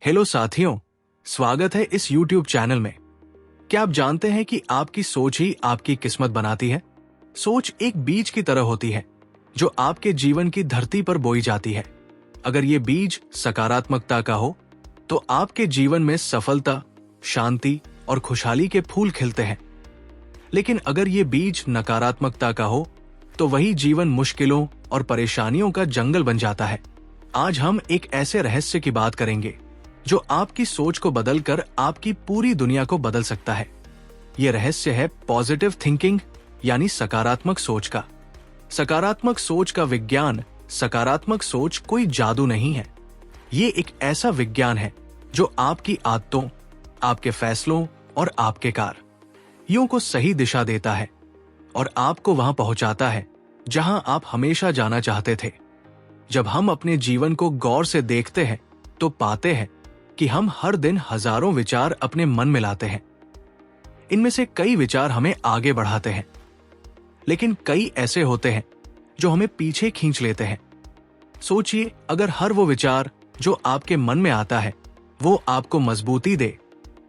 Hello साथियों, स्वागत है इस YouTube चैनल में। क्या आप जानते हैं कि आपकी सोच ही आपकी किस्मत बनाती है? सोच एक बीज की तरह होती है जो आपके जीवन की धरती पर बोई जाती है। अगर ये बीज सकारात्मकता का हो तो आपके जीवन में सफलता, शांति और खुशहाली के फूल खिलते हैं। लेकिन अगर ये बीज नकारात्मकता का हो तो वही जीवन मुश्किलों और परेशानियों का जंगल बन जाता है। आज हम एक ऐसे रहस्य की बात करेंगे जो आपकी सोच को बदलकर आपकी पूरी दुनिया को बदल सकता है। यह रहस्य है पॉजिटिव थिंकिंग यानी सकारात्मक सोच का। सकारात्मक सोच का विज्ञान। सकारात्मक सोच कोई जादू नहीं है। ये एक ऐसा विज्ञान है जो आपकी आदतों, आपके फैसलों और आपके कार्यों को सही दिशा देता है और आपको वहां पहुंचाता है जहां आप हमेशा जाना चाहते थे। जब हम अपने जीवन को गौर से देखते हैं तो पाते हैं कि हम हर दिन हजारों विचार अपने मन में लाते हैं। इनमें से कई विचार हमें आगे बढ़ाते हैं, लेकिन कई ऐसे होते हैं जो हमें पीछे खींच लेते हैं। सोचिए, अगर हर वो विचार जो आपके मन में आता है वो आपको मजबूती दे,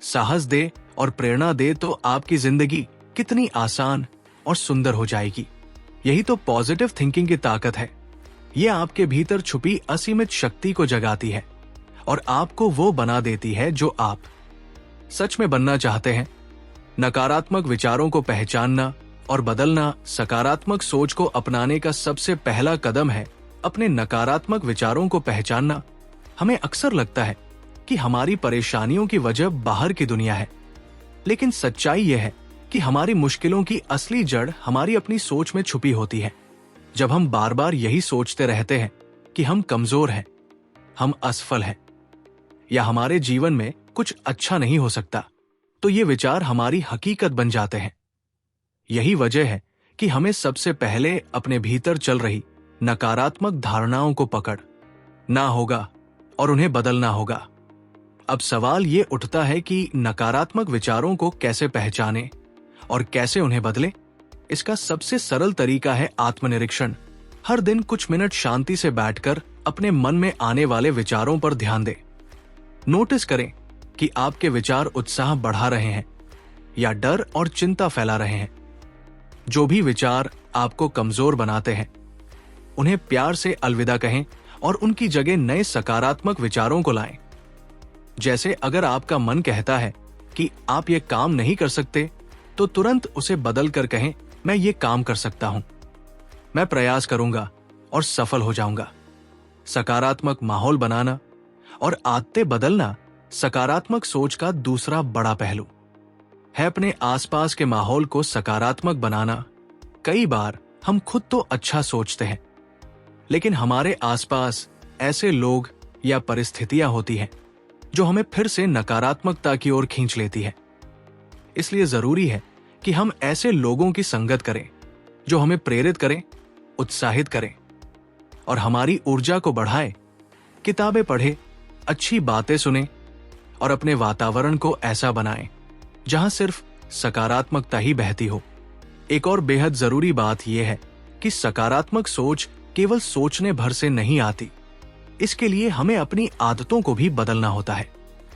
साहस दे और प्रेरणा दे तो आपकी जिंदगी कितनी आसान और सुंदर हो जाएगी। यही तो पॉजिटिव थिंकिंग की ताकत है। यह आपके भीतर छुपी असीमित शक्ति को जगाती है और आपको वो बना देती है जो आप सच में बनना चाहते हैं। नकारात्मक विचारों को पहचानना और बदलना सकारात्मक सोच को अपनाने का सबसे पहला कदम है। अपने नकारात्मक विचारों को पहचानना। हमें अक्सर लगता है कि हमारी परेशानियों की वजह बाहर की दुनिया है, लेकिन सच्चाई यह है कि हमारी मुश्किलों की असली जड़ हमारी अपनी सोच में छुपी होती है। जब हम बार बार यही सोचते रहते हैं कि हम कमजोर हैं, हम असफल हैं या हमारे जीवन में कुछ अच्छा नहीं हो सकता, तो ये विचार हमारी हकीकत बन जाते हैं। यही वजह है कि हमें सबसे पहले अपने भीतर चल रही नकारात्मक धारणाओं को पकड़ना होगा और उन्हें बदलना होगा। अब सवाल ये उठता है कि नकारात्मक विचारों को कैसे पहचानें और कैसे उन्हें बदलें। इसका सबसे सरल तरीका है आत्मनिरीक्षण। हर दिन कुछ मिनट शांति से बैठकर अपने मन में आने वाले विचारों पर ध्यान दें। नोटिस करें कि आपके विचार उत्साह बढ़ा रहे हैं या डर और चिंता फैला रहे हैं। जो भी विचार आपको कमजोर बनाते हैं उन्हें प्यार से अलविदा कहें और उनकी जगह नए सकारात्मक विचारों को लाएं। जैसे अगर आपका मन कहता है कि आप ये काम नहीं कर सकते, तो तुरंत उसे बदल कर कहें, मैं ये काम कर सकता हूं, मैं प्रयास करूंगा और सफल हो जाऊंगा। सकारात्मक माहौल बनाना और आदतें बदलना सकारात्मक सोच का दूसरा बड़ा पहलू है। अपने आसपास के माहौल को सकारात्मक बनाना। कई बार हम खुद तो अच्छा सोचते हैं, लेकिन हमारे आसपास ऐसे लोग या परिस्थितियां होती हैं जो हमें फिर से नकारात्मकता की ओर खींच लेती है। इसलिए जरूरी है कि हम ऐसे लोगों की संगत करें जो हमें प्रेरित करें, उत्साहित करें और हमारी ऊर्जा को बढ़ाएं। किताबें पढ़ें, अच्छी बातें सुनें और अपने वातावरण को ऐसा बनाएं जहां सिर्फ सकारात्मकता ही बहती हो। एक और बेहद जरूरी बात यह है कि सकारात्मक सोच केवल सोचने भर से नहीं आती। इसके लिए हमें अपनी आदतों को भी बदलना होता है।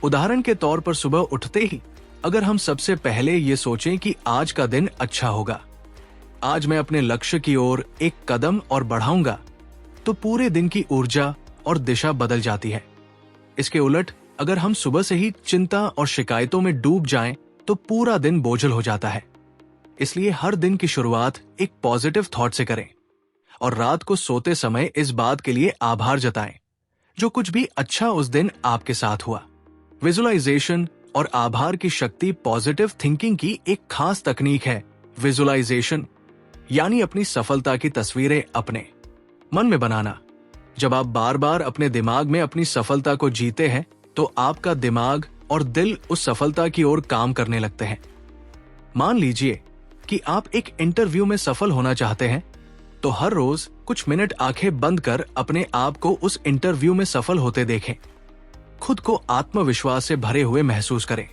उदाहरण के तौर पर सुबह उठते ही अगर हम सबसे पहले ये सोचें कि आज का दिन अच्छा होगा, आज मैं अपने लक्ष्य की ओर एक कदम और बढ़ाऊंगा, तो पूरे दिन की ऊर्जा और दिशा बदल जाती है। इसके उलट अगर हम सुबह से ही चिंता और शिकायतों में डूब जाएं, तो पूरा दिन बोझल हो जाता है। इसलिए हर दिन की शुरुआत एक पॉजिटिव थॉट से करें और रात को सोते समय इस बात के लिए आभार जताएं जो कुछ भी अच्छा उस दिन आपके साथ हुआ। विजुअलाइजेशन और आभार की शक्ति पॉजिटिव थिंकिंग की एक खास तकनीक है। विजुअलाइजेशन यानी अपनी सफलता की तस्वीरें अपने मन में बनाना। जब आप बार बार अपने दिमाग में अपनी सफलता को जीते हैं तो आपका दिमाग और दिल उस सफलता की ओर काम करने लगते हैं। मान लीजिए कि आप एक इंटरव्यू में सफल होना चाहते हैं, तो हर रोज कुछ मिनट आंखें बंद कर अपने आप को उस इंटरव्यू में सफल होते देखें। खुद को आत्मविश्वास से भरे हुए महसूस करें।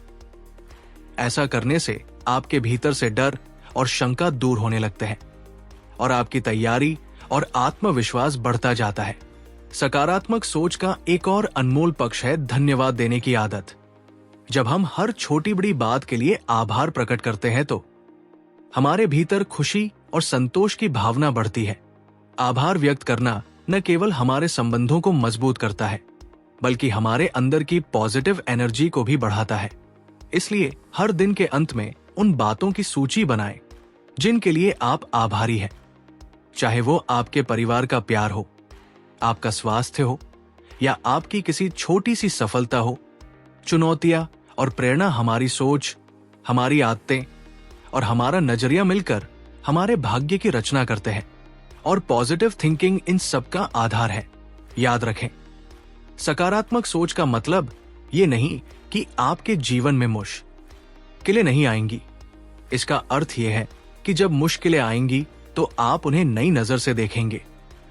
ऐसा करने से आपके भीतर से डर और शंका दूर होने लगते हैं और आपकी तैयारी और आत्मविश्वास बढ़ता जाता है। सकारात्मक सोच का एक और अनमोल पक्ष है धन्यवाद देने की आदत। जब हम हर छोटी बड़ी बात के लिए आभार प्रकट करते हैं तो हमारे भीतर खुशी और संतोष की भावना बढ़ती है। आभार व्यक्त करना न केवल हमारे संबंधों को मजबूत करता है, बल्कि हमारे अंदर की पॉजिटिव एनर्जी को भी बढ़ाता है। इसलिए हर दिन के अंत में उन बातों की सूची बनाएं जिनके लिए आप आभारी हैं। चाहे वो आपके परिवार का प्यार हो, आपका स्वास्थ्य हो, या आपकी किसी छोटी सी सफलता हो। चुनौतियां और प्रेरणा हमारी सोच, हमारी आदतें और हमारा नजरिया मिलकर हमारे भाग्य की रचना करते हैं, और पॉजिटिव थिंकिंग इन सब का आधार है। याद रखें, सकारात्मक सोच का मतलब ये नहीं कि आपके जीवन में मुश्किलें नहीं आएंगी। इसका अर्थ यह है कि जब मुश्किलें आएंगी तो आप उन्हें नई नजर से देखेंगे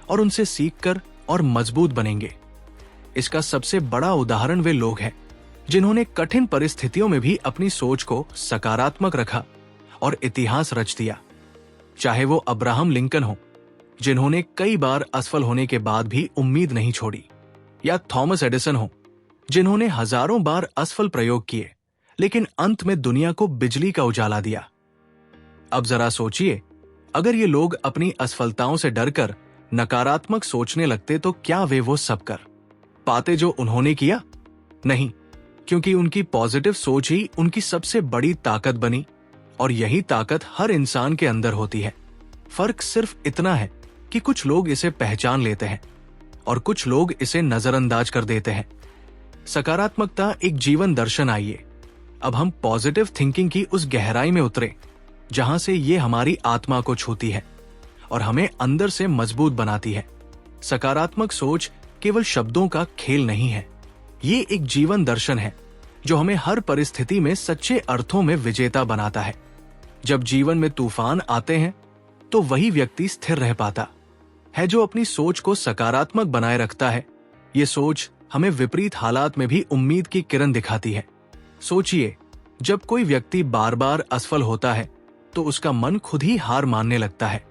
और उनसे सीखकर और मजबूत बनेंगे। इसका सबसे बड़ा उदाहरण वे लोग हैं जिन्होंने कठिन परिस्थितियों में भी अपनी सोच को सकारात्मक रखा और इतिहास रच दिया। चाहे वो अब्राहम लिंकन हो, जिन्होंने कई बार असफल होने के बाद भी उम्मीद नहीं छोड़ी, या थॉमस एडिसन हो, जिन्होंने हजारों बार असफल प्रयोग किए लेकिन अंत में दुनिया को बिजली का उजाला दिया। अब जरा सोचिए, अगर ये लोग अपनी असफलताओं से डरकर नकारात्मक सोचने लगते तो क्या वे वो सब कर पाते जो उन्होंने किया? नहीं, क्योंकि उनकी पॉजिटिव सोच ही उनकी सबसे बड़ी ताकत बनी, और यही ताकत हर इंसान के अंदर होती है। फर्क सिर्फ इतना है कि कुछ लोग इसे पहचान लेते हैं और कुछ लोग इसे नजरअंदाज कर देते हैं। सकारात्मकता एक जीवन दर्शन। आइए अब हम पॉजिटिव थिंकिंग की उस गहराई में उतरे जहां से ये हमारी आत्मा को छूती है और हमें अंदर से मजबूत बनाती है। सकारात्मक सोच केवल शब्दों का खेल नहीं है, ये एक जीवन दर्शन है जो हमें हर परिस्थिति में सच्चे अर्थों में विजेता बनाता है। जब जीवन में तूफान आते हैं तो वही व्यक्ति स्थिर रह पाता है जो अपनी सोच को सकारात्मक बनाए रखता है। ये सोच हमें विपरीत हालात में भी उम्मीद की किरण दिखाती है। सोचिए, जब कोई व्यक्ति बार बार असफल होता है तो उसका मन खुद ही हार मानने लगता है,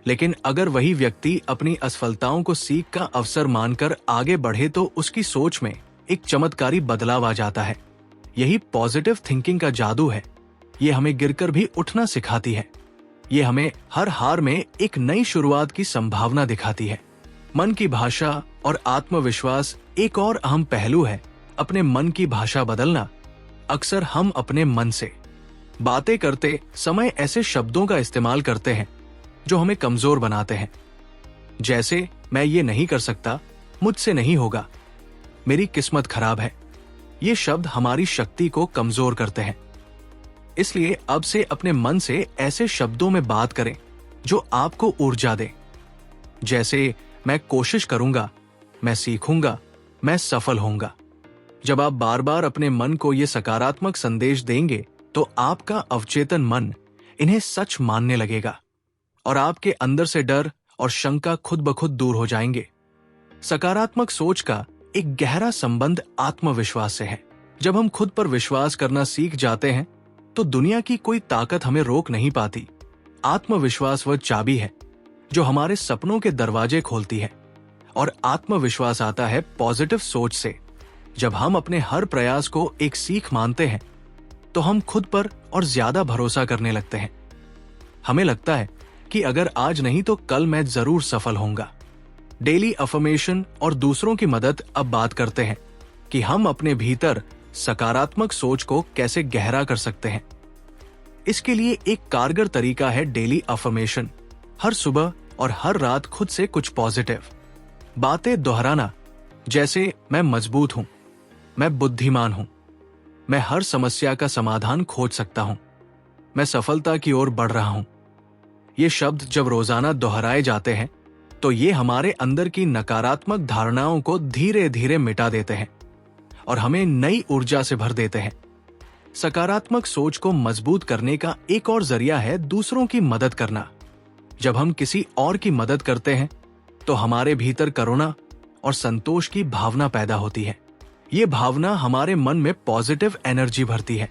लेकिन अगर वही व्यक्ति अपनी असफलताओं को सीख का अवसर मानकर आगे बढ़े तो उसकी सोच में एक चमत्कारी बदलाव आ जाता है। यही पॉजिटिव थिंकिंग का जादू है। ये हमें गिरकर भी उठना सिखाती है। ये हमें हर हार में एक नई शुरुआत की संभावना दिखाती है। मन की भाषा और आत्मविश्वास एक और अहम पहलू है। अपने मन की भाषा बदलना। अक्सर हम अपने मन से बातें करते समय ऐसे शब्दों का इस्तेमाल करते हैं जो हमें कमजोर बनाते हैं, जैसे मैं ये नहीं कर सकता, मुझसे नहीं होगा, मेरी किस्मत खराब है। ये शब्द हमारी शक्ति को कमजोर करते हैं। इसलिए अब से अपने मन से ऐसे शब्दों में बात करें जो आपको ऊर्जा दे, जैसे मैं कोशिश करूंगा, मैं सीखूंगा, मैं सफल होऊंगा। जब आप बार बार अपने मन को ये सकारात्मक संदेश देंगे तो आपका अवचेतन मन इन्हें सच मानने लगेगा और आपके अंदर से डर और शंका खुद ब खुद दूर हो जाएंगे। सकारात्मक सोच का एक गहरा संबंध आत्मविश्वास से है। जब हम खुद पर विश्वास करना सीख जाते हैं तो दुनिया की कोई ताकत हमें रोक नहीं पाती। आत्मविश्वास वह चाबी है जो हमारे सपनों के दरवाजे खोलती है, और आत्मविश्वास आता है पॉजिटिव सोच से। जब हम अपने हर प्रयास को एक सीख मानते हैं तो हम खुद पर और ज्यादा भरोसा करने लगते हैं। हमें लगता है कि अगर आज नहीं तो कल मैं जरूर सफल होऊंगा। डेली अफर्मेशन और दूसरों की मदद। अब बात करते हैं कि हम अपने भीतर सकारात्मक सोच को कैसे गहरा कर सकते हैं। इसके लिए एक कारगर तरीका है डेली अफर्मेशन। हर सुबह और हर रात खुद से कुछ पॉजिटिव बातें दोहराना, जैसे मैं मजबूत हूं, मैं बुद्धिमान हूं, मैं हर समस्या का समाधान खोज सकता हूं, मैं सफलता की ओर बढ़ रहा हूं। ये शब्द जब रोजाना दोहराए जाते हैं तो ये हमारे अंदर की नकारात्मक धारणाओं को धीरे धीरे मिटा देते हैं और हमें नई ऊर्जा से भर देते हैं। सकारात्मक सोच को मजबूत करने का एक और जरिया है दूसरों की मदद करना। जब हम किसी और की मदद करते हैं तो हमारे भीतर करुणा और संतोष की भावना पैदा होती है। ये भावना हमारे मन में पॉजिटिव एनर्जी भरती है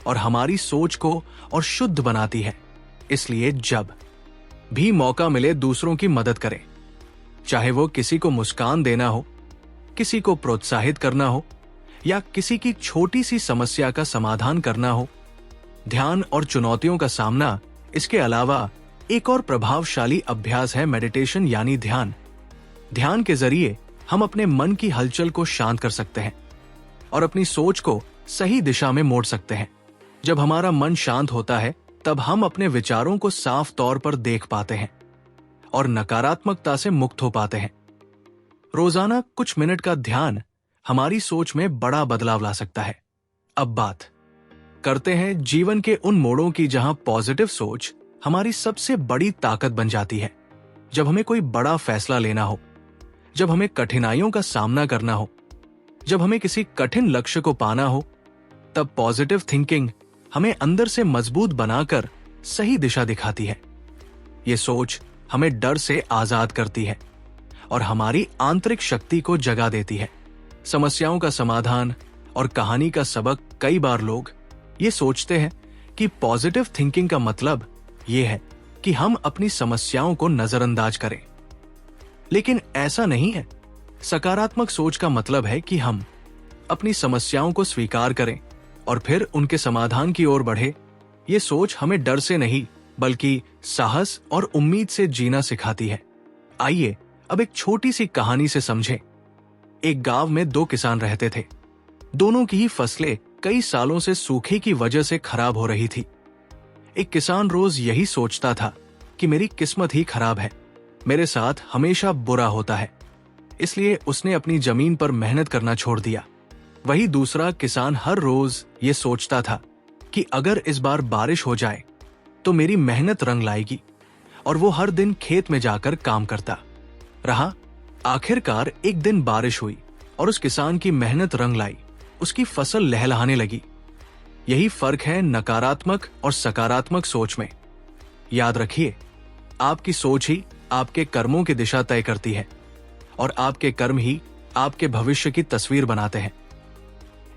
और हमारी सोच को और शुद्ध बनाती है। इसलिए जब भी मौका मिले दूसरों की मदद करें, चाहे वो किसी को मुस्कान देना हो, किसी को प्रोत्साहित करना हो या किसी की छोटी सी समस्या का समाधान करना हो। ध्यान और चुनौतियों का सामना, इसके अलावा एक और प्रभावशाली अभ्यास है मेडिटेशन यानी ध्यान। ध्यान के जरिए हम अपने मन की हलचल को शांत कर सकते हैं और अपनी सोच को सही दिशा में मोड़ सकते हैं। जब हमारा मन शांत होता है तब हम अपने विचारों को साफ तौर पर देख पाते हैं और नकारात्मकता से मुक्त हो पाते हैं। रोजाना कुछ मिनट का ध्यान हमारी सोच में बड़ा बदलाव ला सकता है। अब बात करते हैं जीवन के उन मोड़ों की जहां पॉजिटिव सोच हमारी सबसे बड़ी ताकत बन जाती है। जब हमें कोई बड़ा फैसला लेना हो, जब हमें कठिनाइयों का सामना करना हो, जब हमें किसी कठिन लक्ष्य को पाना हो, तब पॉजिटिव थिंकिंग हमें अंदर से मजबूत बनाकर सही दिशा दिखाती है। ये सोच हमें डर से आजाद करती है और हमारी आंतरिक शक्ति को जगा देती है। समस्याओं का समाधान और कहानी का सबक, कई बार लोग ये सोचते हैं कि पॉजिटिव थिंकिंग का मतलब ये है कि हम अपनी समस्याओं को नजरअंदाज करें, लेकिन ऐसा नहीं है। सकारात्मक सोच का मतलब है कि हम अपनी समस्याओं को स्वीकार करें और फिर उनके समाधान की ओर बढ़े। ये सोच हमें डर से नहीं बल्कि साहस और उम्मीद से जीना सिखाती है। आइए अब एक छोटी सी कहानी से समझें। एक गांव में दो किसान रहते थे। दोनों की ही फसलें कई सालों से सूखे की वजह से खराब हो रही थी। एक किसान रोज यही सोचता था कि मेरी किस्मत ही खराब है, मेरे साथ हमेशा बुरा होता है, इसलिए उसने अपनी जमीन पर मेहनत करना छोड़ दिया। वही दूसरा किसान हर रोज ये सोचता था कि अगर इस बार बारिश हो जाए तो मेरी मेहनत रंग लाएगी, और वो हर दिन खेत में जाकर काम करता रहा। आखिरकार एक दिन बारिश हुई और उस किसान की मेहनत रंग लाई, उसकी फसल लहलहाने लगी। यही फर्क है नकारात्मक और सकारात्मक सोच में। याद रखिए, आपकी सोच ही आपके कर्मों की दिशा तय करती है और आपके कर्म ही आपके भविष्य की तस्वीर बनाते हैं।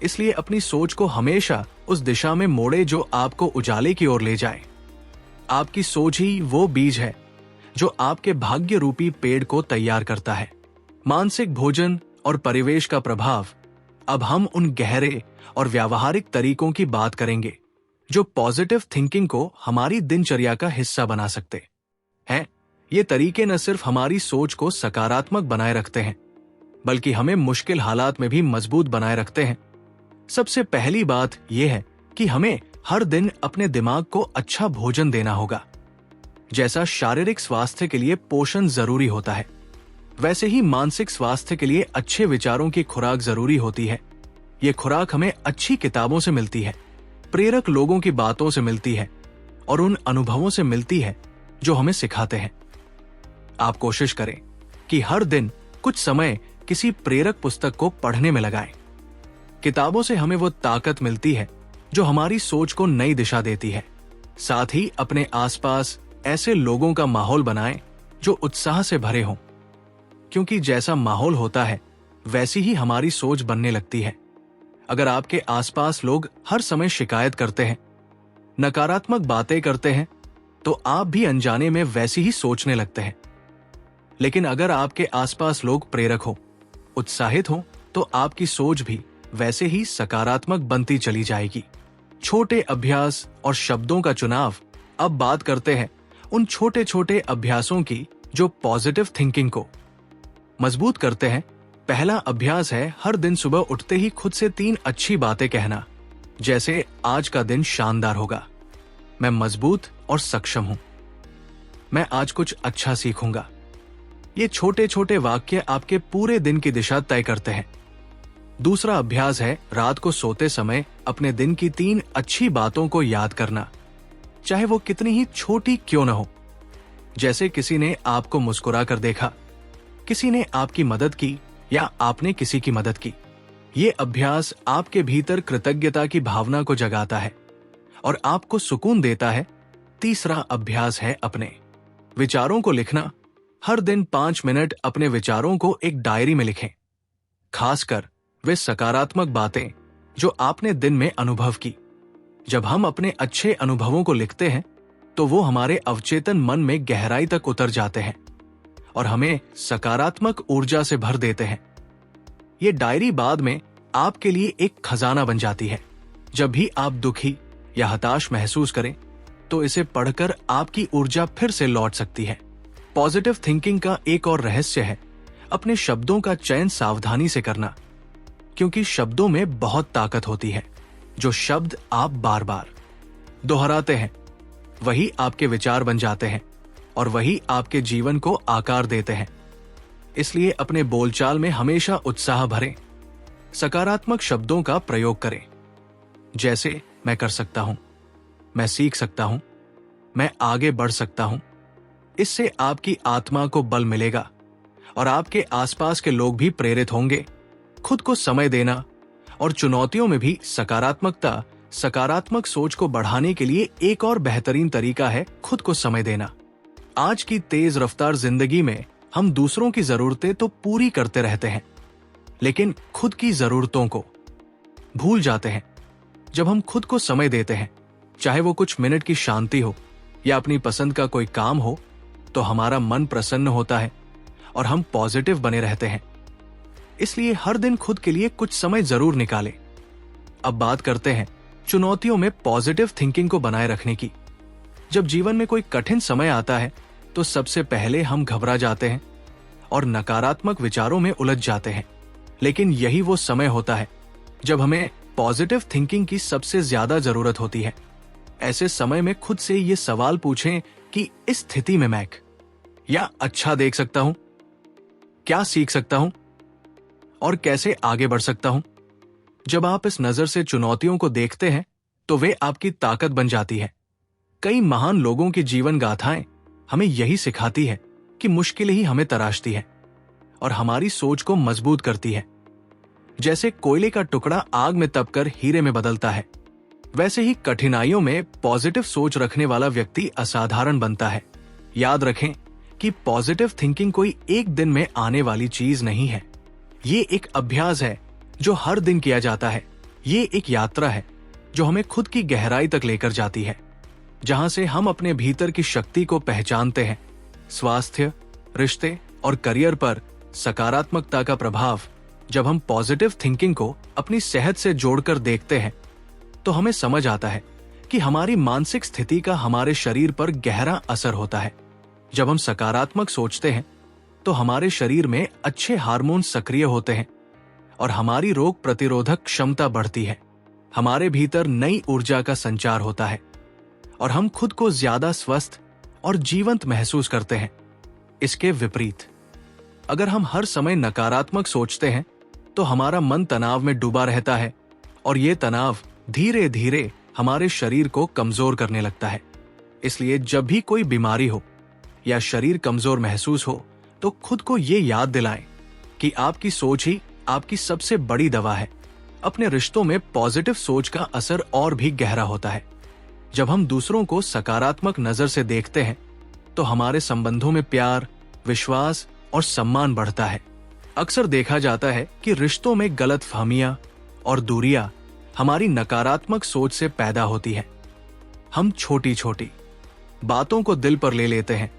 इसलिए अपनी सोच को हमेशा उस दिशा में मोड़े जो आपको उजाले की ओर ले जाए। आपकी सोच ही वो बीज है जो आपके भाग्य रूपी पेड़ को तैयार करता है। मानसिक, भोजन और परिवेश का प्रभाव। अब हम उन गहरे और व्यावहारिक तरीकों की बात करेंगे जो पॉजिटिव थिंकिंग को हमारी दिनचर्या का हिस्सा बना सकते हैं। ये तरीके न सिर्फ हमारी सोच को सकारात्मक बनाए रखते हैं, बल्कि हमें मुश्किल हालात में भी मजबूत बनाए रखते हैं। सबसे पहली बात यह है कि हमें हर दिन अपने दिमाग को अच्छा भोजन देना होगा। जैसा शारीरिक स्वास्थ्य के लिए पोषण जरूरी होता है, वैसे ही मानसिक स्वास्थ्य के लिए अच्छे विचारों की खुराक जरूरी होती है। ये खुराक हमें अच्छी किताबों से मिलती है, प्रेरक लोगों की बातों से मिलती है और उन अनुभवों से मिलती है जो हमें सिखाते हैं। आप कोशिश करें कि हर दिन कुछ समय किसी प्रेरक पुस्तक को पढ़ने में लगाएं। किताबों से हमें वो ताकत मिलती है जो हमारी सोच को नई दिशा देती है। साथ ही अपने आसपास ऐसे लोगों का माहौल बनाएं जो उत्साह से भरे हों, क्योंकि जैसा माहौल होता है वैसी ही हमारी सोच बनने लगती है। अगर आपके आसपास लोग हर समय शिकायत करते हैं, नकारात्मक बातें करते हैं, तो आप भी अनजाने में वैसी ही सोचने लगते हैं। लेकिन अगर आपके आसपास लोग प्रेरक हो, उत्साहित हो, तो आपकी सोच भी वैसे ही सकारात्मक बनती चली जाएगी। छोटे अभ्यास और शब्दों का चुनाव। अब बात करते हैं उन छोटे छोटे अभ्यासों की जो पॉजिटिव थिंकिंग को मजबूत करते हैं। पहला अभ्यास है हर दिन सुबह उठते ही खुद से 3 अच्छी बातें कहना, जैसे आज का दिन शानदार होगा, मैं मजबूत और सक्षम हूं, मैं आज कुछ अच्छा सीखूंगा। ये छोटे छोटे वाक्य आपके पूरे दिन की दिशा तय करते हैं। दूसरा अभ्यास है रात को सोते समय अपने दिन की 3 अच्छी बातों को याद करना, चाहे वो कितनी ही छोटी क्यों न हो। जैसे किसी ने आपको मुस्कुरा कर देखा, किसी ने आपकी मदद की या आपने किसी की मदद की। ये अभ्यास आपके भीतर कृतज्ञता की भावना को जगाता है और आपको सुकून देता है। तीसरा अभ्यास है अपने विचारों को लिखना। हर दिन 5 मिनट अपने विचारों को एक डायरी में लिखें, खासकर वे सकारात्मक बातें जो आपने दिन में अनुभव की। जब हम अपने अच्छे अनुभवों को लिखते हैं तो वो हमारे अवचेतन मन में गहराई तक उतर जाते हैं और हमें सकारात्मक ऊर्जा से भर देते हैं। ये डायरी बाद में आपके लिए एक खजाना बन जाती है। जब भी आप दुखी या हताश महसूस करें तो इसे पढ़कर आपकी ऊर्जा फिर से लौट सकती है। पॉजिटिव थिंकिंग का एक और रहस्य है अपने शब्दों का चयन सावधानी से करना, क्योंकि शब्दों में बहुत ताकत होती है। जो शब्द आप बार बार दोहराते हैं वही आपके विचार बन जाते हैं और वही आपके जीवन को आकार देते हैं। इसलिए अपने बोलचाल में हमेशा उत्साह भरें, सकारात्मक शब्दों का प्रयोग करें, जैसे मैं कर सकता हूं, मैं सीख सकता हूं, मैं आगे बढ़ सकता हूं। इससे आपकी आत्मा को बल मिलेगा और आपके आसपास के लोग भी प्रेरित होंगे। खुद को समय देना और चुनौतियों में भी सकारात्मक सोच को बढ़ाने के लिए एक और बेहतरीन तरीका है खुद को समय देना। आज की तेज रफ्तार जिंदगी में हम दूसरों की जरूरतें तो पूरी करते रहते हैं, लेकिन खुद की जरूरतों को भूल जाते हैं। जब हम खुद को समय देते हैं, चाहे वो कुछ मिनट की शांति हो या अपनी पसंद का कोई काम हो, तो हमारा मन प्रसन्न होता है और हम पॉजिटिव बने रहते हैं। इसलिए हर दिन खुद के लिए कुछ समय जरूर निकालें। अब बात करते हैं चुनौतियों में पॉजिटिव थिंकिंग को बनाए रखने की। जब जीवन में कोई कठिन समय आता है तो सबसे पहले हम घबरा जाते हैं और नकारात्मक विचारों में उलझ जाते हैं। लेकिन यही वो समय होता है जब हमें पॉजिटिव थिंकिंग की सबसे ज्यादा जरूरत होती है। ऐसे समय में खुद से ये सवाल पूछें कि इस स्थिति में मैं या अच्छा देख सकता हूं, क्या सीख सकता हूं और कैसे आगे बढ़ सकता हूं। जब आप इस नजर से चुनौतियों को देखते हैं तो वे आपकी ताकत बन जाती है। कई महान लोगों की जीवन गाथाएं हमें यही सिखाती है कि मुश्किलें ही हमें तराशती है और हमारी सोच को मजबूत करती है। जैसे कोयले का टुकड़ा आग में तपकर हीरे में बदलता है, वैसे ही कठिनाइयों में पॉजिटिव सोच रखने वाला व्यक्ति असाधारण बनता है। याद रखें कि पॉजिटिव थिंकिंग कोई एक दिन में आने वाली चीज नहीं है। ये एक अभ्यास है जो हर दिन किया जाता है। ये एक यात्रा है जो हमें खुद की गहराई तक लेकर जाती है, जहां से हम अपने भीतर की शक्ति को पहचानते हैं। स्वास्थ्य, रिश्ते और करियर पर सकारात्मकता का प्रभाव जब हम पॉजिटिव थिंकिंग को अपनी सेहत से जोड़कर देखते हैं तो हमें समझ आता है कि हमारी मानसिक स्थिति का हमारे शरीर पर गहरा असर होता है। जब हम सकारात्मक सोचते हैं तो हमारे शरीर में अच्छे हार्मोन सक्रिय होते हैं और हमारी रोग प्रतिरोधक क्षमता बढ़ती है। हमारे भीतर नई ऊर्जा का संचार होता है और हम खुद को ज्यादा स्वस्थ और जीवंत महसूस करते हैं। इसके विपरीत, अगर हम हर समय नकारात्मक सोचते हैं तो हमारा मन तनाव में डूबा रहता है और ये तनाव धीरे धीरे हमारे शरीर को कमजोर करने लगता है। इसलिए जब भी कोई बीमारी हो या शरीर कमजोर महसूस हो तो खुद को ये याद दिलाएं कि आपकी सोच ही आपकी सबसे बड़ी दवा है। अपने रिश्तों में पॉजिटिव सोच का असर और भी गहरा होता है। जब हम दूसरों को सकारात्मक नजर से देखते हैं तो हमारे संबंधों में प्यार, विश्वास और सम्मान बढ़ता है। अक्सर देखा जाता है कि रिश्तों में गलतफहमियां और दूरियां हमारी नकारात्मक सोच से पैदा होती है। हम छोटी छोटी बातों को दिल पर ले लेते हैं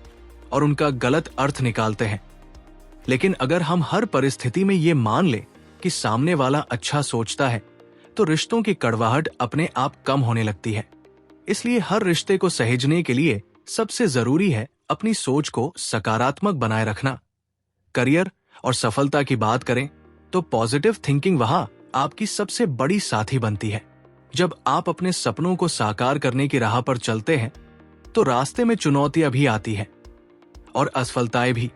और उनका गलत अर्थ निकालते हैं। लेकिन अगर हम हर परिस्थिति में ये मान ले कि सामने वाला अच्छा सोचता है तो रिश्तों की कड़वाहट अपने आप कम होने लगती है। इसलिए हर रिश्ते को सहेजने के लिए सबसे जरूरी है अपनी सोच को सकारात्मक बनाए रखना। करियर और सफलता की बात करें तो पॉजिटिव थिंकिंग वहां आपकी सबसे बड़ी साथी बनती है। जब आप अपने सपनों को साकार करने की राह पर चलते हैं तो रास्ते में चुनौतियां भी आती हैं और असफलताएं भी।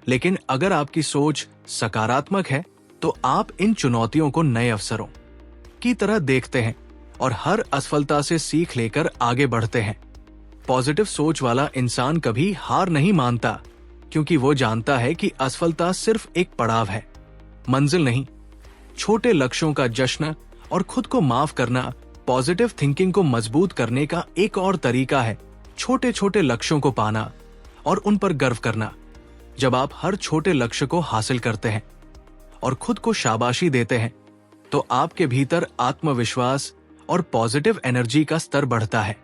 लेकिन अगर आपकी सोच सकारात्मक है तो आप इन चुनौतियों को नए अवसरों की तरह देखते हैं और हर असफलता से सीख लेकर आगे बढ़ते हैं। पॉजिटिव सोच वाला इंसान कभी हार नहीं मानता, क्योंकि वो जानता है कि असफलता सिर्फ एक पड़ाव है, मंजिल नहीं। छोटे लक्ष्यों का जश्न और खुद को माफ करना पॉजिटिव थिंकिंग को मजबूत करने का एक और तरीका है। छोटे छोटे लक्ष्यों को पाना और उन पर गर्व करना। जब आप हर छोटे लक्ष्य को हासिल करते हैं और खुद को शाबाशी देते हैं तो आपके भीतर आत्मविश्वास और पॉजिटिव एनर्जी का स्तर बढ़ता है।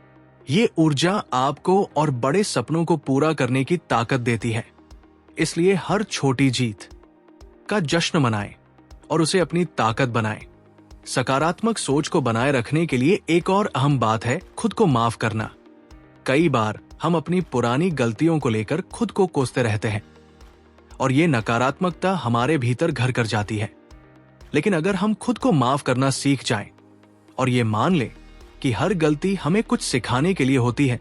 ये ऊर्जा आपको और बड़े सपनों को पूरा करने की ताकत देती है। इसलिए हर छोटी जीत का जश्न मनाएं और उसे अपनी ताकत बनाएं। सकारात्मक सोच को बनाए रखने के लिए एक और अहम बात है खुद को माफ करना। कई बार हम अपनी पुरानी गलतियों को लेकर खुद को कोसते रहते हैं और ये नकारात्मकता हमारे भीतर घर कर जाती है। लेकिन अगर हम खुद को माफ करना सीख जाएं और ये मान लें कि हर गलती हमें कुछ सिखाने के लिए होती है,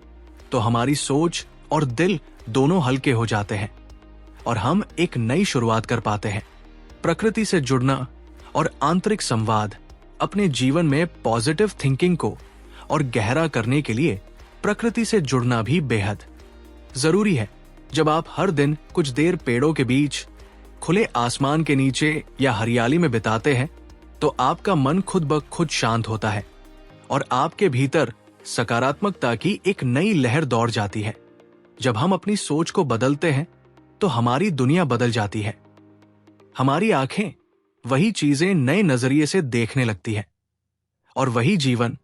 तो हमारी सोच और दिल दोनों हल्के हो जाते हैं और हम एक नई शुरुआत कर पाते हैं। प्रकृति से जुड़ना और आंतरिक संवाद अपने जीवन में पॉजिटिव थिंकिंग को और गहरा करने के लिए प्रकृति से जुड़ना भी बेहद जरूरी है। जब आप हर दिन कुछ देर पेड़ों के बीच, खुले आसमान के नीचे या हरियाली में बिताते हैं, तो आपका मन खुद ब खुद शांत होता है और आपके भीतर सकारात्मकता की एक नई लहर दौड़ जाती है। जब हम अपनी सोच को बदलते हैं तो हमारी दुनिया बदल जाती है। हमारी आंखें वही चीजें नए नजरिए से देखने लगती है और वही जीवन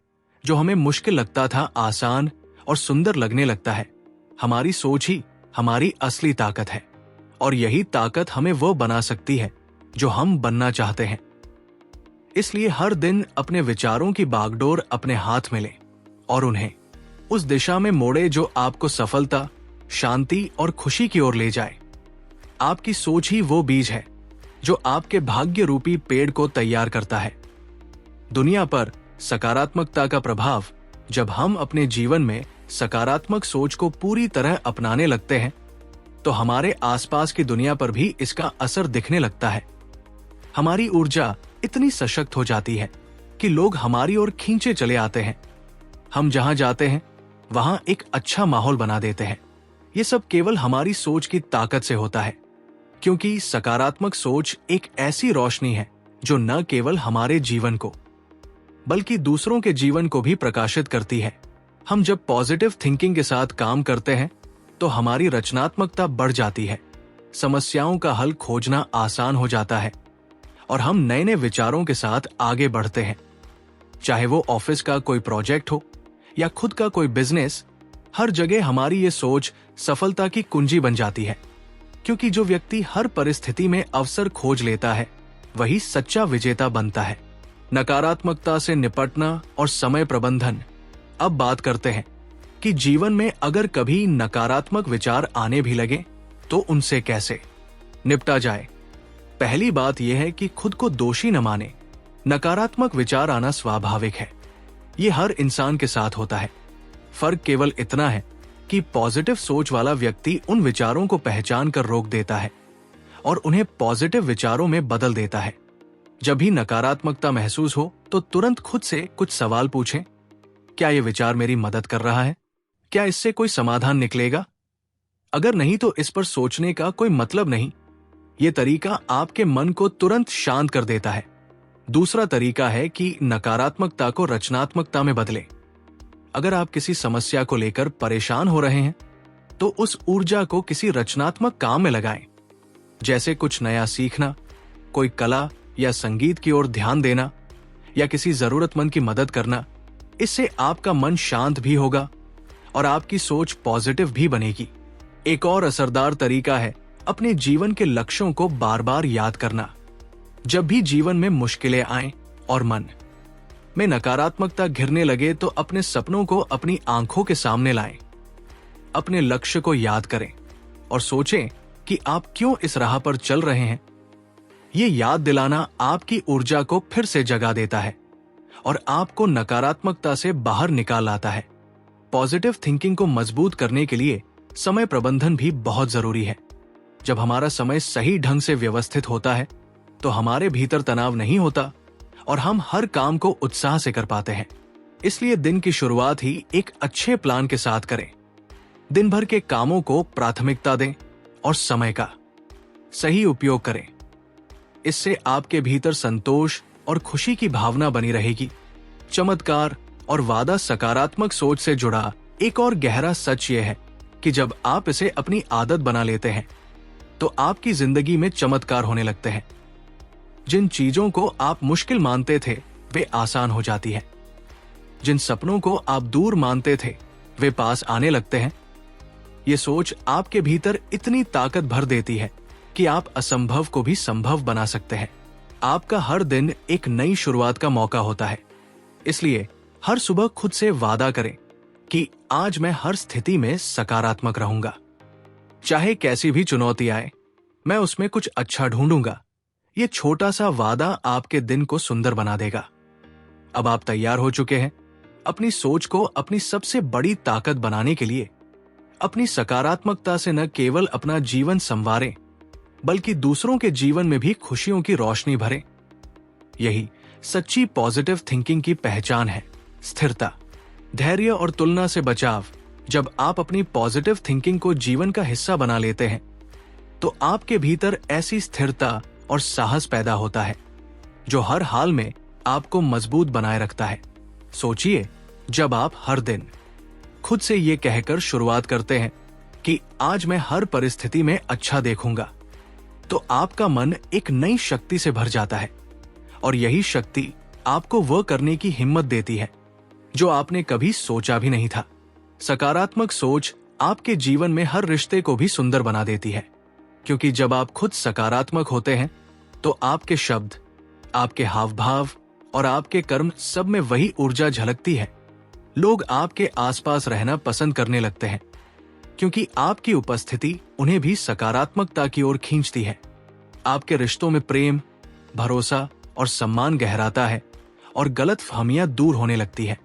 जो हमें मुश्किल लगता था आसान और सुंदर लगने लगता है। हमारी सोच ही हमारी असली ताकत है और यही ताकत हमें वो बना सकती है जो हम बनना चाहते हैं। इसलिए हर दिन अपने विचारों की बागडोर अपने हाथ में लें और उन्हें उस दिशा में मोड़े जो आपको सफलता, शांति और खुशी की ओर ले जाए। आपकी सोच ही वो बीज है जो आपके भाग्य रूपी पेड़ को तैयार करता है। दुनिया पर सकारात्मकता का प्रभाव जब हम अपने जीवन में सकारात्मक सोच को पूरी तरह अपनाने लगते हैं, तो हमारे आसपास की दुनिया पर भी इसका असर दिखने लगता है। हमारी ऊर्जा इतनी सशक्त हो जाती है कि लोग हमारी ओर खींचे चले आते हैं। हम जहां जाते हैं वहां एक अच्छा माहौल बना देते हैं। ये सब केवल हमारी सोच की ताकत से होता है, क्योंकि सकारात्मक सोच एक ऐसी रोशनी है जो न केवल हमारे जीवन को बल्कि दूसरों के जीवन को भी प्रकाशित करती है। हम जब पॉजिटिव थिंकिंग के साथ काम करते हैं तो हमारी रचनात्मकता बढ़ जाती है, समस्याओं का हल खोजना आसान हो जाता है और हम नए नए विचारों के साथ आगे बढ़ते हैं। चाहे वो ऑफिस का कोई प्रोजेक्ट हो या खुद का कोई बिजनेस, हर जगह हमारी ये सोच सफलता की कुंजी बन जाती है, क्योंकि जो व्यक्ति हर परिस्थिति में अवसर खोज लेता है वही सच्चा विजेता बनता है। नकारात्मकता से निपटना और समय प्रबंधन। अब बात करते हैं कि जीवन में अगर कभी नकारात्मक विचार आने भी लगे तो उनसे कैसे निपटा जाए। पहली बात यह है कि खुद को दोषी न माने। नकारात्मक विचार आना स्वाभाविक है, ये हर इंसान के साथ होता है। फर्क केवल इतना है कि पॉजिटिव सोच वाला व्यक्ति उन विचारों को पहचान कर रोक देता है और उन्हें पॉजिटिव विचारों में बदल देता है। जब भी नकारात्मकता महसूस हो तो तुरंत खुद से कुछ सवाल पूछें। क्या ये विचार मेरी मदद कर रहा है? क्या इससे कोई समाधान निकलेगा? अगर नहीं तो इस पर सोचने का कोई मतलब नहीं। ये तरीका आपके मन को तुरंत शांत कर देता है। दूसरा तरीका है कि नकारात्मकता को रचनात्मकता में बदलें। अगर आप किसी समस्या को लेकर परेशान हो रहे हैं तो उस ऊर्जा को किसी रचनात्मक काम में लगाएं, जैसे कुछ नया सीखना, कोई कला या संगीत की ओर ध्यान देना या किसी जरूरतमंद की मदद करना। इससे आपका मन शांत भी होगा और आपकी सोच पॉजिटिव भी बनेगी। एक और असरदार तरीका है अपने जीवन के लक्ष्यों को बार बार याद करना। जब भी जीवन में मुश्किलें आएं और मन में नकारात्मकता घिरने लगे तो अपने सपनों को अपनी आंखों के सामने लाएं। अपने लक्ष्य को याद करें और सोचें कि आप क्यों इस राह पर चल रहे हैं। ये याद दिलाना आपकी ऊर्जा को फिर से जगा देता है और आपको नकारात्मकता से बाहर निकाल लाता है। पॉजिटिव थिंकिंग को मजबूत करने के लिए समय प्रबंधन भी बहुत जरूरी है। जब हमारा समय सही ढंग से व्यवस्थित होता है तो हमारे भीतर तनाव नहीं होता और हम हर काम को उत्साह से कर पाते हैं। इसलिए दिन की शुरुआत ही एक अच्छे प्लान के साथ करें। दिन भर के कामों को प्राथमिकता दें और समय का सही उपयोग करें। इससे आपके भीतर संतोष और खुशी की भावना बनी रहेगी। चमत्कार और वादा सकारात्मक सोच से जुड़ा एक और गहरा सच ये है कि जब आप इसे अपनी आदत बना लेते हैं तो आपकी जिंदगी में चमत्कार होने लगते हैं। जिन चीजों को आप मुश्किल मानते थे वे आसान हो जाती हैं। जिन सपनों को आप दूर मानते थे वे पास आने लगते हैं। ये सोच आपके भीतर इतनी ताकत भर देती है कि आप असंभव को भी संभव बना सकते हैं। आपका हर दिन एक नई शुरुआत का मौका होता है। इसलिए हर सुबह खुद से वादा करें कि आज मैं हर स्थिति में सकारात्मक रहूंगा। चाहे कैसी भी चुनौती आए, मैं उसमें कुछ अच्छा ढूंढूंगा। ये छोटा सा वादा आपके दिन को सुंदर बना देगा। अब आप तैयार हो चुके हैं अपनी सोच को अपनी सबसे बड़ी ताकत बनाने के लिए। अपनी सकारात्मकता से न केवल अपना जीवन संवारें, बल्कि दूसरों के जीवन में भी खुशियों की रोशनी भरें। यही सच्ची पॉजिटिव थिंकिंग की पहचान है। स्थिरता, धैर्य और तुलना से बचाव। जब आप अपनी पॉजिटिव थिंकिंग को जीवन का हिस्सा बना लेते हैं, तो आपके भीतर ऐसी स्थिरता और साहस पैदा होता है जो हर हाल में आपको मजबूत बनाए रखता है। सोचिए, जब आप हर दिन खुद से ये कहकर शुरुआत करते हैं कि आज मैं हर परिस्थिति में अच्छा देखूंगा, तो आपका मन एक नई शक्ति से भर जाता है और यही शक्ति आपको वह करने की हिम्मत देती है जो आपने कभी सोचा भी नहीं था। सकारात्मक सोच आपके जीवन में हर रिश्ते को भी सुंदर बना देती है, क्योंकि जब आप खुद सकारात्मक होते हैं तो आपके शब्द, आपके हाव भाव और आपके कर्म सब में वही ऊर्जा झलकती है। लोग आपके आसपास रहना पसंद करने लगते हैं, क्योंकि आपकी उपस्थिति उन्हें भी सकारात्मकता की ओर खींचती है। आपके रिश्तों में प्रेम, भरोसा और सम्मान गहराता है और गलतफहमियां दूर होने लगती है।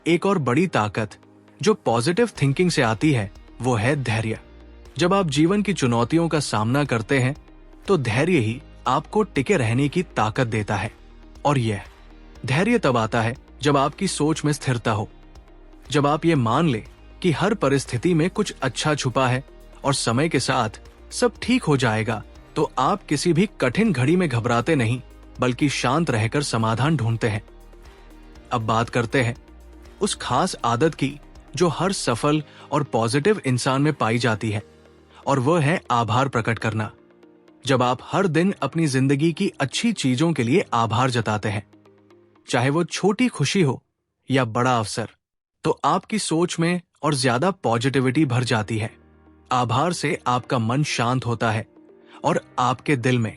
एक और बड़ी ताकत जो पॉजिटिव थिंकिंग से आती है वो है धैर्य। जब आप जीवन की चुनौतियों का सामना करते हैं तो धैर्य ही आपको टिके रहने की ताकत देता है। और यह धैर्य तब आता है जब आपकी सोच में स्थिरता हो, जब आप ये मान ले कि हर परिस्थिति में कुछ अच्छा छुपा है और समय के साथ सब ठीक हो जाएगा, तो आप किसी भी कठिन घड़ी में घबराते नहीं, बल्कि शांत रहकर समाधान ढूंढते हैं। अब बात करते हैं उस खास आदत की जो हर सफल और पॉजिटिव इंसान में पाई जाती है, और वह है आभार प्रकट करना। जब आप हर दिन अपनी जिंदगी की अच्छी चीजों के लिए आभार जताते हैं, चाहे वो छोटी खुशी हो या बड़ा अवसर, तो आपकी सोच में और ज्यादा पॉजिटिविटी भर जाती है। आभार से आपका मन शांत होता है और आपके दिल में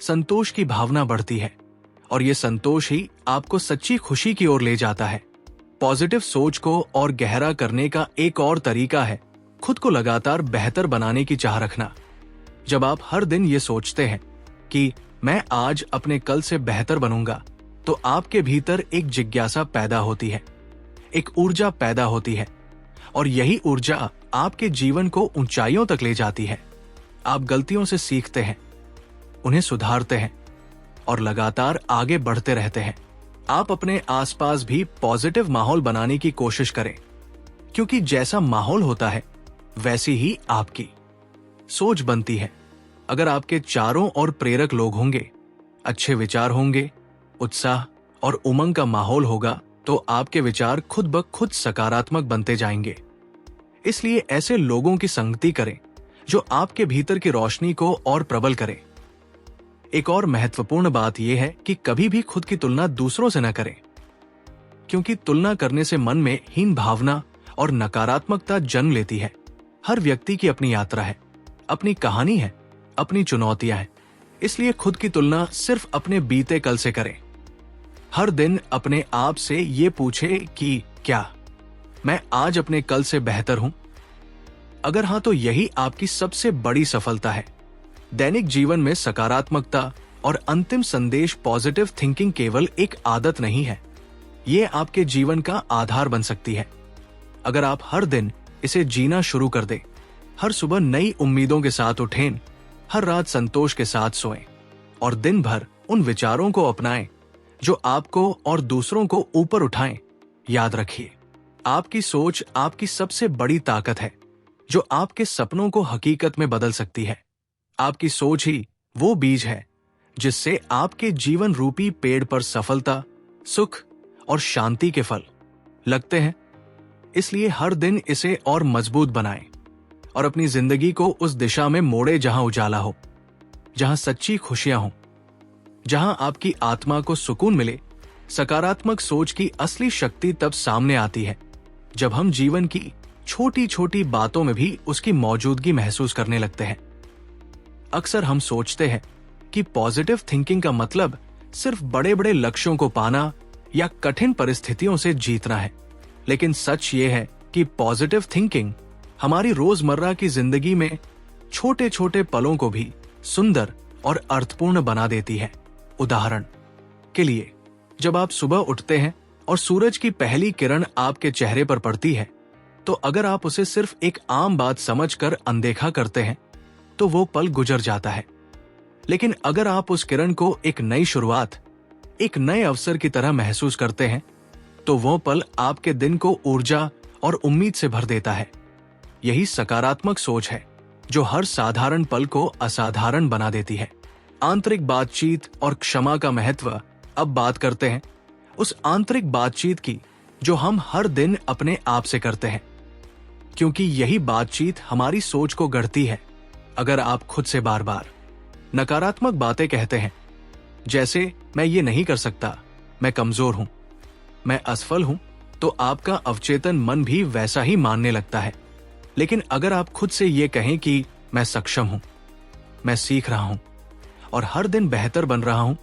संतोष की भावना बढ़ती है, और ये संतोष ही आपको सच्ची खुशी की ओर ले जाता है। पॉजिटिव सोच को और गहरा करने का एक और तरीका है खुद को लगातार बेहतर बनाने की चाह रखना। जब आप हर दिन ये सोचते हैं कि मैं आज अपने कल से बेहतर बनूंगा, तो आपके भीतर एक जिज्ञासा पैदा होती है, एक ऊर्जा पैदा होती है, और यही ऊर्जा आपके जीवन को ऊंचाइयों तक ले जाती है। आप गलतियों से सीखते हैं, उन्हें सुधारते हैं और लगातार आगे बढ़ते रहते हैं। आप अपने आसपास भी पॉजिटिव माहौल बनाने की कोशिश करें, क्योंकि जैसा माहौल होता है वैसी ही आपकी सोच बनती है। अगर आपके चारों ओर प्रेरक लोग होंगे, अच्छे विचार होंगे, उत्साह और उमंग का माहौल होगा, तो आपके विचार खुद ब खुद सकारात्मक बनते जाएंगे। इसलिए ऐसे लोगों की संगति करें जो आपके भीतर की रोशनी को और प्रबल करें। एक और महत्वपूर्ण बात यह है कि कभी भी खुद की तुलना दूसरों से न करें, क्योंकि तुलना करने से मन में हीन भावना और नकारात्मकता जन्म लेती है। हर व्यक्ति की अपनी यात्रा है, अपनी कहानी है, अपनी चुनौतियां हैं। इसलिए खुद की तुलना सिर्फ अपने बीते कल से करें। हर दिन अपने आप से ये पूछे कि क्या मैं आज अपने कल से बेहतर हूं? अगर हां, तो यही आपकी सबसे बड़ी सफलता है। दैनिक जीवन में सकारात्मकता और अंतिम संदेश पॉजिटिव थिंकिंग केवल एक आदत नहीं है, ये आपके जीवन का आधार बन सकती है। अगर आप हर दिन इसे जीना शुरू कर दें, हर सुबह नई उम्मीदों के साथ उठें, हर रात संतोष के साथ सोएं और दिन भर उन विचारों को अपनाएं जो आपको और दूसरों को ऊपर उठाएं, याद रखिए, आपकी सोच आपकी सबसे बड़ी ताकत है जो आपके सपनों को हकीकत में बदल सकती है। आपकी सोच ही वो बीज है जिससे आपके जीवन रूपी पेड़ पर सफलता, सुख और शांति के फल लगते हैं। इसलिए हर दिन इसे और मजबूत बनाएं और अपनी जिंदगी को उस दिशा में मोड़े जहां उजाला हो, जहां सच्ची खुशियां हों, जहां आपकी आत्मा को सुकून मिले। सकारात्मक सोच की असली शक्ति तब सामने आती है जब हम जीवन की छोटी छोटी बातों में भी उसकी मौजूदगी महसूस करने लगते हैं। अक्सर हम सोचते हैं कि पॉजिटिव थिंकिंग का मतलब सिर्फ बड़े बड़े लक्ष्यों को पाना या कठिन परिस्थितियों से जीतना है, लेकिन सच ये है कि पॉजिटिव थिंकिंग हमारी रोजमर्रा की जिंदगी में छोटे छोटे पलों को भी सुंदर और अर्थपूर्ण बना देती है। उदाहरण के लिए, जब आप सुबह उठते हैं और सूरज की पहली किरण आपके चेहरे पर पड़ती है, तो अगर आप उसे सिर्फ एक आम बात समझकर अनदेखा करते हैं तो वो पल गुजर जाता है। लेकिन अगर आप उस किरण को एक नई शुरुआत, एक नए अवसर की तरह महसूस करते हैं, तो वो पल आपके दिन को ऊर्जा और उम्मीद से भर देता है। यही सकारात्मक सोच है जो हर साधारण पल को असाधारण बना देती है। आंतरिक बातचीत और क्षमा का महत्व अब बात करते हैं उस आंतरिक बातचीत की जो हम हर दिन अपने आप से करते हैं, क्योंकि यही बातचीत हमारी सोच को गढ़ती है। अगर आप खुद से बार बार नकारात्मक बातें कहते हैं, जैसे मैं ये नहीं कर सकता, मैं कमजोर हूं, मैं असफल हूं, तो आपका अवचेतन मन भी वैसा ही मानने लगता है। लेकिन अगर आप खुद से ये कहें कि मैं सक्षम हूं, मैं सीख रहा हूं और हर दिन बेहतर बन रहा हूं,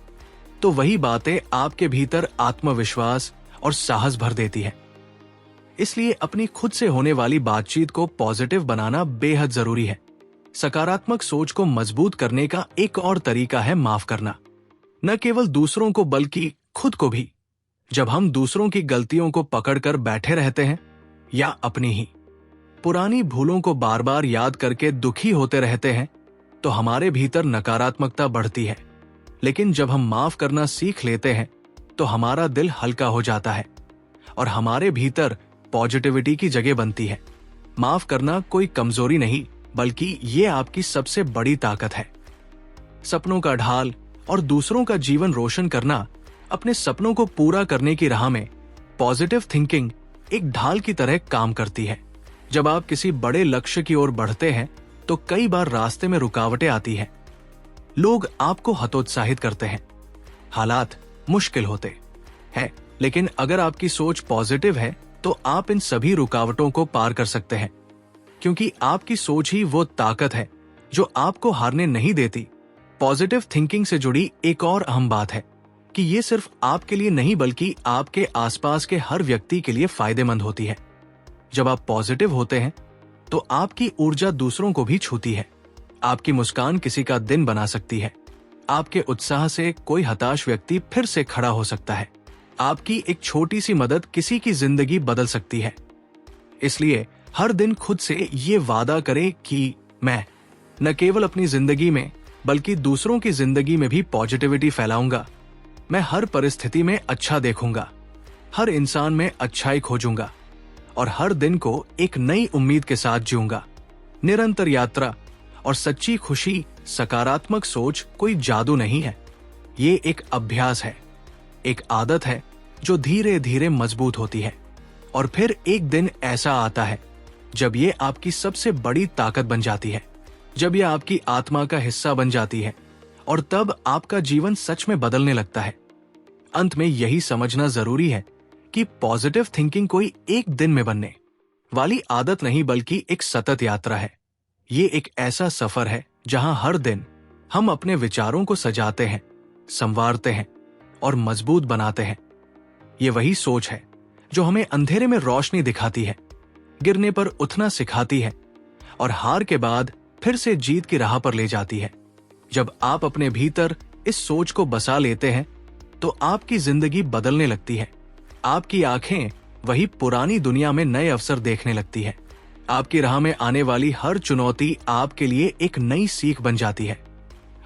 तो वही बातें आपके भीतर आत्मविश्वास और साहस भर देती है। इसलिए अपनी खुद से होने वाली बातचीत को पॉजिटिव बनाना बेहद जरूरी है। सकारात्मक सोच को मजबूत करने का एक और तरीका है माफ करना, न केवल दूसरों को बल्कि खुद को भी। जब हम दूसरों की गलतियों को पकड़कर बैठे रहते हैं या अपनी ही पुरानी भूलों को बार बार याद करके दुखी होते रहते हैं, तो हमारे भीतर नकारात्मकता बढ़ती है। लेकिन जब हम माफ करना सीख लेते हैं तो हमारा दिल हल्का हो जाता है और हमारे भीतर पॉजिटिविटी की जगह बनती है। माफ करना कोई कमजोरी नहीं, बल्कि ये आपकी सबसे बड़ी ताकत है। सपनों का ढाल और दूसरों का जीवन रोशन करना, अपने सपनों को पूरा करने की राह में पॉजिटिव थिंकिंग एक ढाल की तरह काम करती है। जब आप किसी बड़े लक्ष्य की ओर बढ़ते हैं तो कई बार रास्ते में रुकावटें आती हैं। लोग आपको हतोत्साहित करते हैं, हालात मुश्किल होते हैं, लेकिन अगर आपकी सोच पॉजिटिव है तो आप इन सभी रुकावटों को पार कर सकते हैं, क्योंकि आपकी सोच ही वो ताकत है जो आपको हारने नहीं देती। पॉजिटिव थिंकिंग से जुड़ी एक और अहम बात है कि ये सिर्फ आपके लिए नहीं बल्कि आपके आसपास के हर व्यक्ति के लिए फायदेमंद होती है। जब आप पॉजिटिव होते हैं तो आपकी ऊर्जा दूसरों को भी छूती है। आपकी मुस्कान किसी का दिन बना सकती है। आपके उत्साह से कोई हताश व्यक्ति फिर से खड़ा हो सकता है। आपकी एक छोटी सी मदद किसी की जिंदगी बदल सकती है। इसलिए हर दिन खुद से ये वादा करें कि मैं न केवल अपनी जिंदगी में बल्कि दूसरों की जिंदगी में भी पॉजिटिविटी फैलाऊंगा। मैं हर परिस्थिति में अच्छा देखूंगा, हर इंसान में अच्छाई खोजूंगा और हर दिन को एक नई उम्मीद के साथ जीऊंगा। निरंतर यात्रा और सच्ची खुशी, सकारात्मक सोच कोई जादू नहीं है। ये एक अभ्यास है, एक आदत है जो धीरे धीरे मजबूत होती है और फिर एक दिन ऐसा आता है जब ये आपकी सबसे बड़ी ताकत बन जाती है, जब ये आपकी आत्मा का हिस्सा बन जाती है और तब आपका जीवन सच में बदलने लगता है। अंत में यही समझना जरूरी है कि पॉजिटिव थिंकिंग कोई एक दिन में बनने वाली आदत नहीं बल्कि एक सतत यात्रा है। ये एक ऐसा सफर है जहां हर दिन हम अपने विचारों को सजाते हैं, संवारते हैं और मजबूत बनाते हैं। ये वही सोच है जो हमें अंधेरे में रोशनी दिखाती है, गिरने पर उठना सिखाती है और हार के बाद फिर से जीत की राह पर ले जाती है। जब आप अपने भीतर इस सोच को बसा लेते हैं तो आपकी जिंदगी बदलने लगती है। आपकी आंखें वही पुरानी दुनिया में नए अवसर देखने लगती है। आपकी राह में आने वाली हर चुनौती आपके लिए एक नई सीख बन जाती है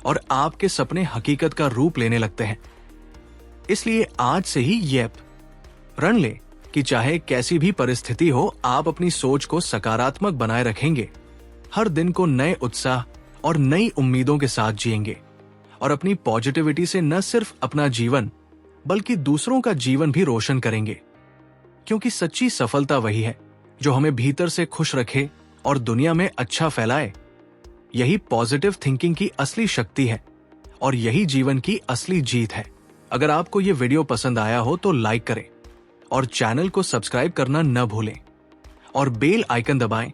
और आपके सपने हकीकत का रूप लेने लगते हैं। इसलिए आज से ही ये रण ले कि चाहे कैसी भी परिस्थिति हो, आप अपनी सोच को सकारात्मक बनाए रखेंगे, हर दिन को नए उत्साह और नई उम्मीदों के साथ जिएंगे और अपनी पॉजिटिविटी से न सिर्फ अपना जीवन बल्कि दूसरों का जीवन भी रोशन करेंगे। क्योंकि सच्ची सफलता वही है जो हमें भीतर से खुश रखे और दुनिया में अच्छा फैलाए। यही पॉजिटिव थिंकिंग की असली शक्ति है और यही जीवन की असली जीत है। अगर आपको ये वीडियो पसंद आया हो तो लाइक करें और चैनल को सब्सक्राइब करना न भूलें और बेल आइकन दबाएं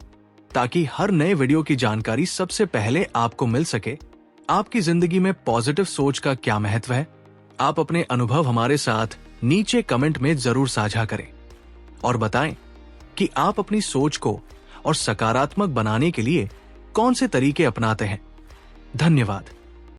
ताकि हर नए वीडियो की जानकारी सबसे पहले आपको मिल सके। आपकी जिंदगी में पॉजिटिव सोच का क्या महत्व है? आप अपने अनुभव हमारे साथ नीचे कमेंट में जरूर साझा करें और बताएं कि आप अपनी सोच को और सकारात्मक बनाने के लिए कौन से तरीके अपनाते हैं। धन्यवाद।